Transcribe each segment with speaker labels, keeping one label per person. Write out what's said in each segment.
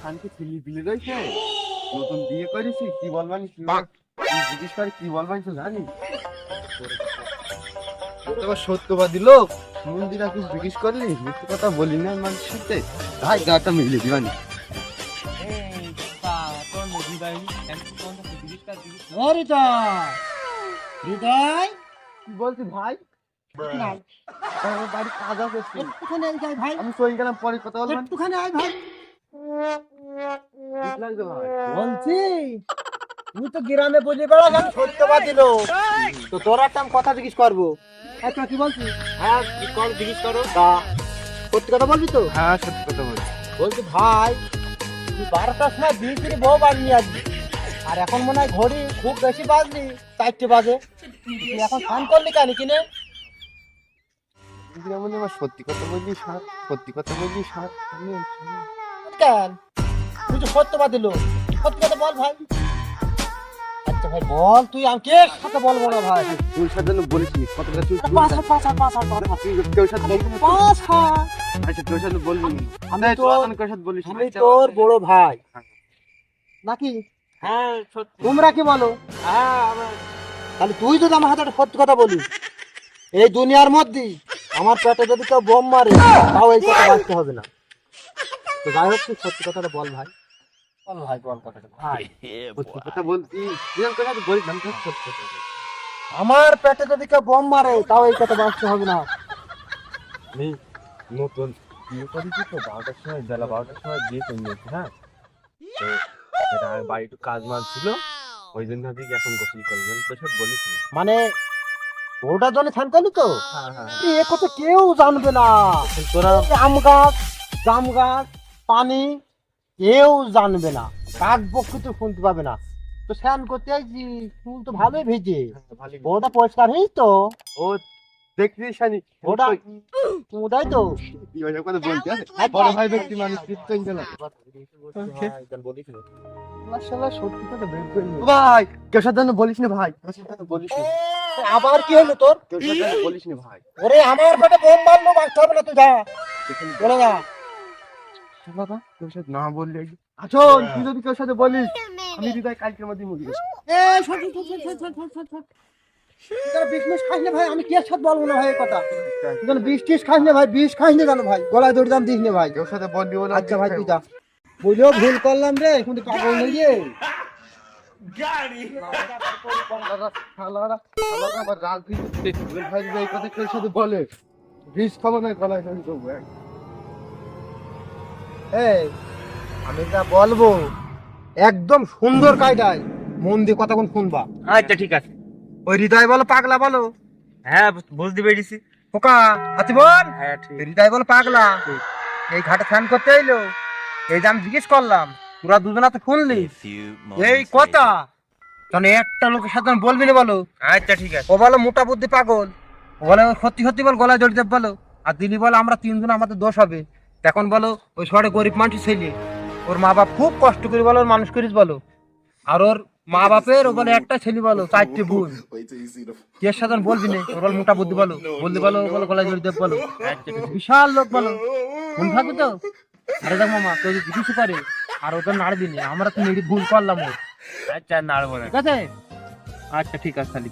Speaker 1: খানকে ছিলি বিলে রয়েছে, নতুন বিয়ে করেছি, কি বলবানি কি জিজ্ঞেস করে কি বলবানি তো জানি। তোমার সত্যবাদী লোক মন্দিরা তুই জিজ্ঞেস করলি, মিথ্যে কথা বলি না মানুষের সাথে, ভাই গাটা মিলে দিবানি। কি বলছি ভাই? বাড়ি কাজ আছে, আমি চলে গেলাম, পরে কথা বলবেন।
Speaker 2: বলছি তুই তো গ্রামে বলি বেড়া আমি সত্যবাদী লোক, তো তোর একটা আমি কথা জিজ্ঞেস করবো। কি বলছিস? হ্যাঁ জিজ্ঞেস করো। সত্যি কথা বলবি তো?
Speaker 1: হ্যাঁ সত্যি কথা বলছি।
Speaker 2: বলছি ভাই তুই 12টার সময় বিয়ে করে বউ বাড়ি নিয়ে আসবি, আর এখন মনে হয় ঘড়ি খুব বেশি বাজলি, 4টে বাজে, তুই এখন স্নান করলি কেন কিনে?
Speaker 1: আমার সত্যি কথা বললি স্যার, সত্যি কথা বললি স্যার।
Speaker 2: কেন তুই তো সত্যবাদী লোক, সত্যি কথা বল ভাই। আচ্ছা ভাই বল, তুই আমাকে সাথে বলবো না ভাই।
Speaker 1: তোর সাথে বলিস নি কথাটা, তুই
Speaker 2: পাঁচ
Speaker 1: তোর সাথে বলবি না। আচ্ছা তোর সাথে বলবি না,
Speaker 2: আমি তোর বড় ভাই নাকি?
Speaker 1: হ্যাঁ সত্যি।
Speaker 2: তোমরা কি বলো? তাহলে তুই যদি আমার হাতে একটা সত্যি কথা বলিস, এই দুনিয়ার মধ্যে আমার পেটে যদি কেউ বোম মারে তাও এই কথা বাঁচতে হবে না। তো যাই হোক তুই সত্যি কথাটা বল ভাই, বল ভাই, বল কথাটা ভাই।
Speaker 1: সত্যি কথা বলতি, যেরকম কথা তুই বলিস, আমি তো সত্যি কথা বলি।
Speaker 2: আমার পেটে যদি কেউ বোম মারে তাও এই কথা বাঁচতে হবে না।
Speaker 1: আমি নতুন বিয়ে করেছি তো, 12টার সময়, বেলা 12টার সময় বিয়ে করে নিয়েছি। হ্যাঁ তো এটা বাড়ি একটু কাজ মাল ছিল, ওই জন্য ভাবি এখন গোসল করবেন, তোর সাথে বলিস নি।
Speaker 2: মানে ওটার জন্য ফ্যান করলি তো?
Speaker 1: হ্যাঁ হ্যাঁ
Speaker 2: এ কথা কেউ জানবে না।
Speaker 1: তোরা
Speaker 2: আম গাছ, জাম গাছ, পানি কেউ জানবে না, কাক পক্ষে তো শুনতে পাবে না। তো স্নান করতে আইছি, চুল তো ভালোই ভেজে, ওটা পরিষ্কার হয়েই তো,
Speaker 1: ও দেখছিস শানি
Speaker 2: ওটা ওটাই তো।
Speaker 1: ওইসব কথা বলতে আছে, বড় ভাই ব্যক্তি মানুষ কীর্তন গেল।
Speaker 2: সত্যি কথা বের করে নে।
Speaker 1: ভাই কেউ সাথে বলিস না, ভাই কেউ সাথে বলিস না,
Speaker 2: আবার কি হলো তোর?
Speaker 1: কেউ সাথে বলিস না ভাই।
Speaker 2: ওরে আমার পেটে বোম মারলো, বাঁচতে হবে না, তুই যা বলে না।
Speaker 1: বাবা কেউ সাথে না বললে আচল, তুই যদি কেউ সাথে বলিস আমি হৃদয় কালকের মধ্যে মরে গেছি।
Speaker 2: বিষ খাস না ভাই, আমি কি সাথে বলবো না ভাই এই কথা। বিষ টিস খাস না ভাই, বিষ খাস না জানো ভাই, গলায় দড়ি দাম দিস না ভাই।
Speaker 1: কেউ সাথে বলবি বলে।
Speaker 2: আচ্ছা ভাই তুই যা, বুঝলেও ভুল করলাম রে, কিন্তু পাগল নেই রে।
Speaker 1: এই কথা কেউ সাথে বলে বিষ খাবো না, গলায় দড়ি দেবো।
Speaker 2: এই আমি যা বলবো একদম সুন্দর কায়দায় মন দিয়ে কতক্ষণ শুনবা।
Speaker 3: আচ্ছা ঠিক আছে।
Speaker 2: ওই হৃদয় বলো, পাগলা বলো।
Speaker 3: হ্যাঁ বুঝতে পেরেছি।
Speaker 2: খোকা হাতি বল।
Speaker 3: হ্যাঁ ঠিক।
Speaker 2: হৃদয় বলো পাগলা, এই ঘাটে স্নান করতে এলো, এই যে আমি জিজ্ঞেস করলাম, তোরা দুজনা তো শুনলি এই কথা, তাহলে একটা লোকের সাথে বলবি না বলো।
Speaker 3: আচ্ছা ঠিক আছে।
Speaker 2: ও বলো মোটা বুদ্ধি পাগল, ও বলে সত্যি সত্যি বল, গলায় জড়িয়ে দেব বলো। আর দিদি বলে আমরা তিনজন, আমাদের দোষ হবে। এখন বলো ওই শহরে গরিব মানুষ ছেলে, ওর মা বাপ খুব কষ্ট করে বলো ওর মানুষ করিস বলো, আর ওর মা বাপের ও বলে একটা ছেলে বলো, 4টে বোন, কে সাথে বলবি না, ওর বল মোটা বুদ্ধি বলো, বলতে বলো বলো গলায় জড়িয়ে দেব বলো। বিশাল লোক বলো, মন থাকবে তো? আরে দেখ মামা কেউ যদি কিছু করে আর ওদের নাড়বি না, আমরা তো মেরি ভুল করলাম ওর।
Speaker 3: আচ্ছা নাড়বো না।
Speaker 2: ঠিক আছে?
Speaker 3: আচ্ছা ঠিক আছে তাহলে।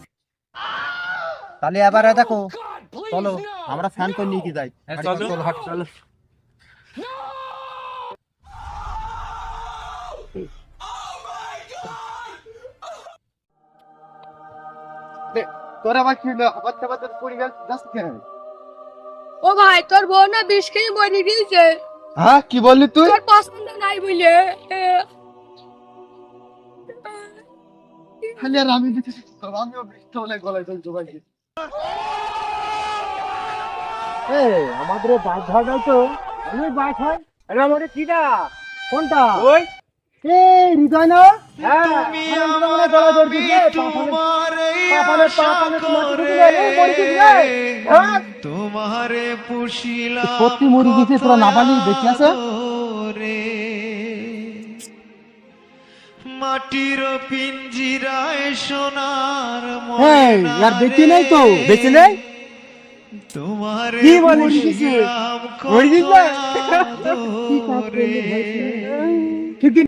Speaker 2: তাহলে এবারে দেখো, চলো আমরা ফ্যান করে নিয়ে কি যাই।
Speaker 3: হ্যাঁ, চলো।
Speaker 2: চলো হাট চলো।
Speaker 1: তোরা আবার কি বাচ্চা বাচ্চা পড়ে যাচ্ছে কেন?
Speaker 4: ও ভাই তোর বউ না বিষ খেয়ে মরে গিয়েছে,
Speaker 1: হ্যাঁ কি বললি তুই?
Speaker 4: তোর পছন্দ নাই বলে।
Speaker 1: খালি আর আমি দিতেছি, আমিও বৃষ্টি হলে গলায় দড়ি জোগাই দিই।
Speaker 2: আমাদের বাইক ধরাটাই তো ওই বাইক হয়। আরে আমাদের কিটা কোনটা?
Speaker 3: ওই
Speaker 2: এই হৃদয় না? হ্যাঁ
Speaker 5: তোমারে পুষিলাম
Speaker 2: সত্যি মরে গেছে, তোরা না পালি দেখি আছে।
Speaker 5: রে মাটির পিঞ্জিরায় সোনার
Speaker 2: আর বেঁচে নেই তো, বেঁচে নেই।
Speaker 5: তোমারে
Speaker 2: কি বলিস কিছু?
Speaker 5: পুষিলাম
Speaker 2: মরে গেছিস?
Speaker 5: কত আদরে।
Speaker 2: ঠিকই